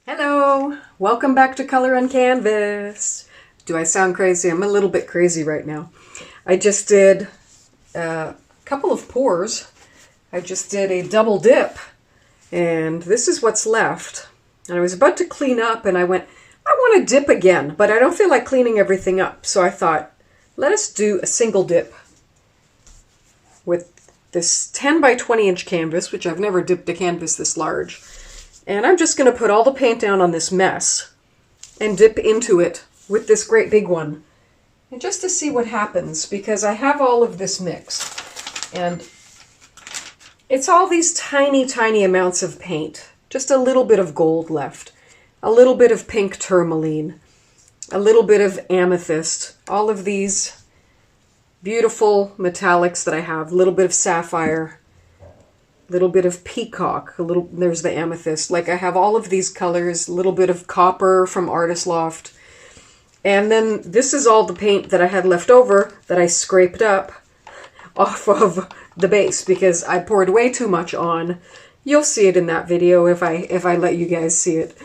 Hello, welcome back to Color on Canvas. Do I sound crazy? I'm a little bit crazy right now. I just did a couple of pours. I just did a double dip, and this is what's left. And I was about to clean up, and I went, I want to dip again, but I don't feel like cleaning everything up. So I thought, let us do a single dip with this 10 by 20 inch canvas, which I've never dipped a canvas this large. And I'm just going to put all the paint down on this mess and dip into it with this great big one. And just to see what happens, because I have all of this mixed. And it's all these tiny, tiny amounts of paint. Just a little bit of gold left. A little bit of pink tourmaline. A little bit of amethyst. All of these beautiful metallics that I have. A little bit of sapphire. Little bit of peacock, there's the amethyst. Like I have all of these colors, a little bit of copper from Artist Loft. And then this is all the paint that I had left over that I scraped up off of the base because I poured way too much on. You'll see it in that video if I let you guys see it.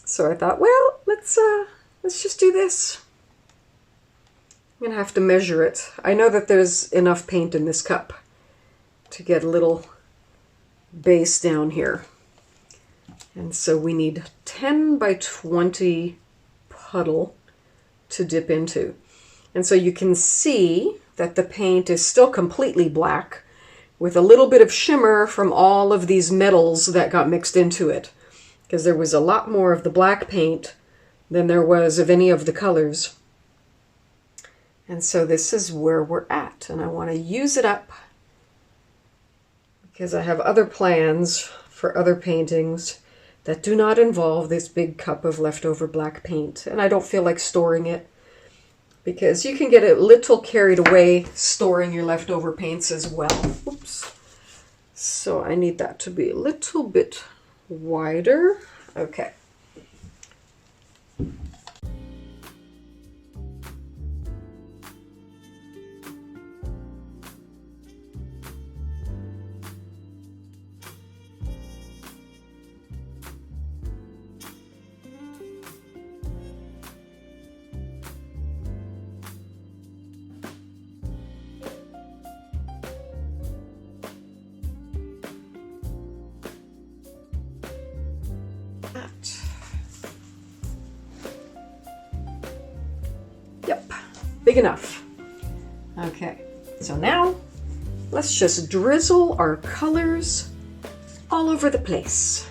So I thought, well, let's just do this. I'm gonna have to measure it. I know that there's enough paint in this cup to get a little base down here. And so we need 10 by 20 puddle to dip into. And so you can see that the paint is still completely black with a little bit of shimmer from all of these metals that got mixed into it. Because there was a lot more of the black paint than there was of any of the colors. And so this is where we're at. And I want to use it up because I have other plans for other paintings that do not involve this big cup of leftover black paint. And I don't feel like storing it because you can get a little carried away storing your leftover paints as well. Oops. So I need that to be a little bit wider. Okay. Yep, big enough. Okay, so now let's just drizzle our colors all over the place.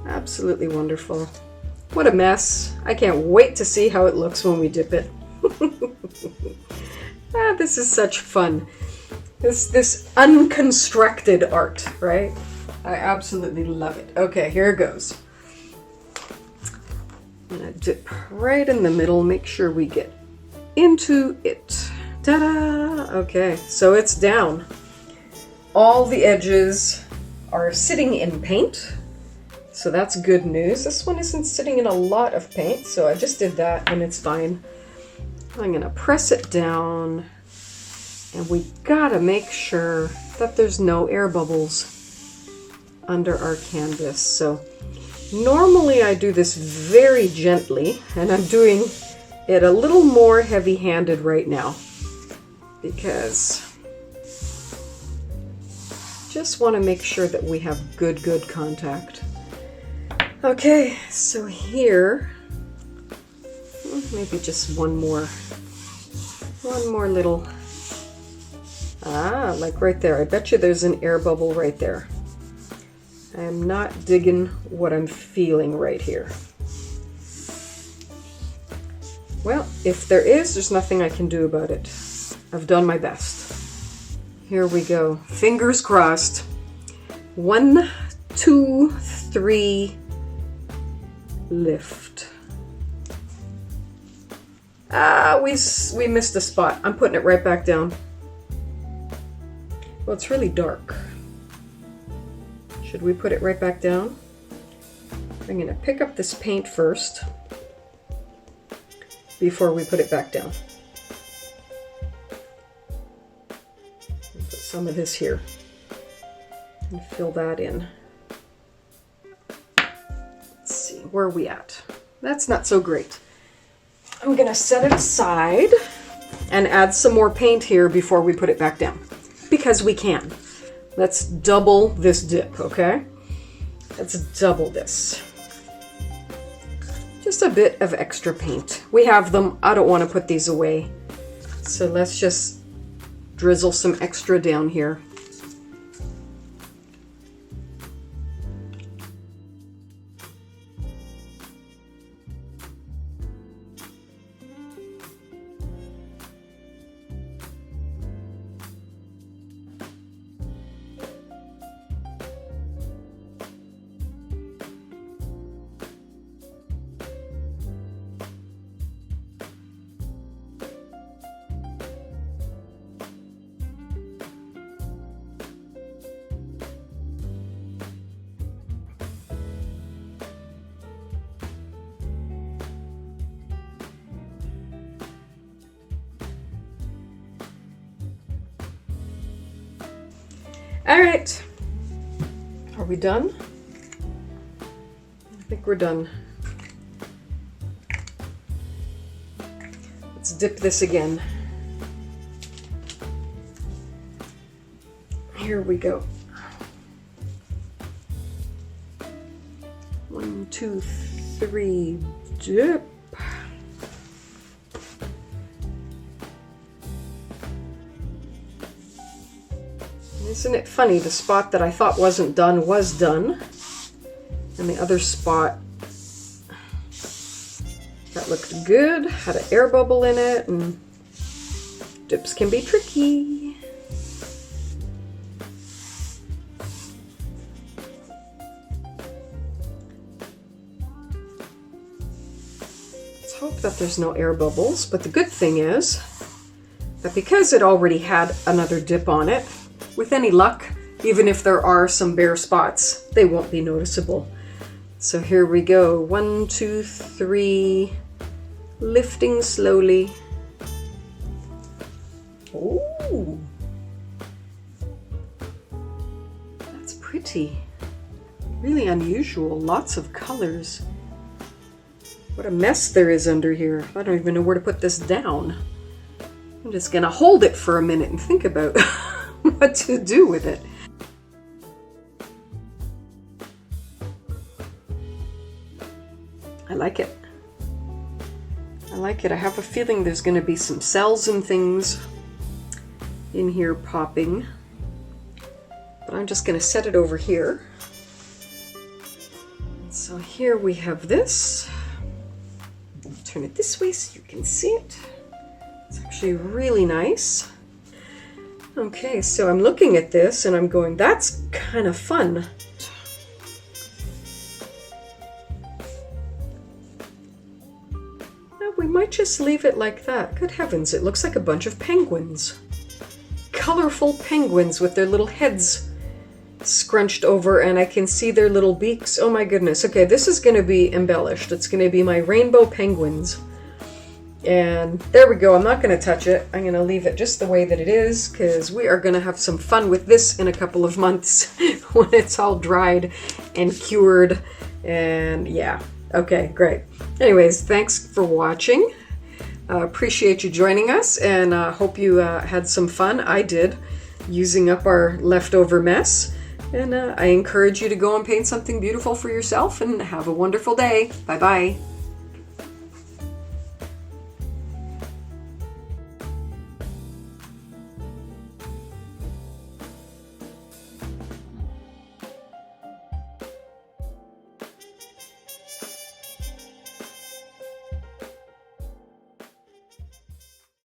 Absolutely wonderful. What a mess. I can't wait to see how it looks when we dip it. This is such fun. This unconstructed art, right? I absolutely love it. Okay, here it goes. I'm gonna dip right in the middle, make sure we get into it. Ta-da! Okay, so it's down. All the edges are sitting in paint, so that's good news. This one isn't sitting in a lot of paint, so I just did that and it's fine. I'm gonna press it down And we gotta make sure that there's no air bubbles under our canvas. So normally I do this very gently, and I'm doing it a little more heavy-handed right now because just want to make sure that we have good contact. Okay, so here, maybe just one more little, like right there. I bet you there's an air bubble right there. I am not digging what I'm feeling right here. Well, if there is, there's nothing I can do about it. I've done my best. Here we go. Fingers crossed. 1, 2, 3, lift. We missed a spot. I'm putting it right back down. Well, it's really dark. Should we put it right back down? I'm going to pick up this paint first before we put it back down. Put some of this here and fill that in. Let's see, where are we at? That's not so great. I'm going to set it aside and add some more paint here before we put it back down, because we can. Let's double this dip, okay? Let's double this. Just a bit of extra paint. We have them. I don't want to put these away. So let's just drizzle some extra down here. All right, are we done? I think we're done. Let's dip this again. Here we go. 1, 2, 3, dip. Isn't it funny, the spot that I thought wasn't done was done, and the other spot that looked good had an air bubble in it, and dips can be tricky. Let's hope that there's no air bubbles, but the good thing is that because it already had another dip on it, with any luck, even if there are some bare spots, they won't be noticeable. So here we go. 1, 2, 3, lifting slowly. Ooh, that's pretty. Really unusual. Lots of colors. What a mess there is under here. I don't even know where to put this down. I'm just gonna hold it for a minute and think about what to do with it. I like it. I like it. I have a feeling there's going to be some cells and things in here popping. But I'm just going to set it over here. So here we have this. Turn it this way so you can see it. It's actually really nice. Okay, so I'm looking at this and I'm going, that's kind of fun. Now we might just leave it like that. Good heavens, it looks like a bunch of penguins. Colorful penguins with their little heads scrunched over, and I can see their little beaks. Oh my goodness. Okay, this is going to be embellished. It's going to be my rainbow penguins. And there we go. I'm not going to touch it. I'm going to leave it just the way that it is because we are going to have some fun with this in a couple of months when it's all dried and cured. And yeah, okay, great. Anyways, thanks for watching. Appreciate you joining us, and hope you had some fun. I did, using up our leftover mess. And I encourage you to go and paint something beautiful for yourself, and have a wonderful day. Bye-bye.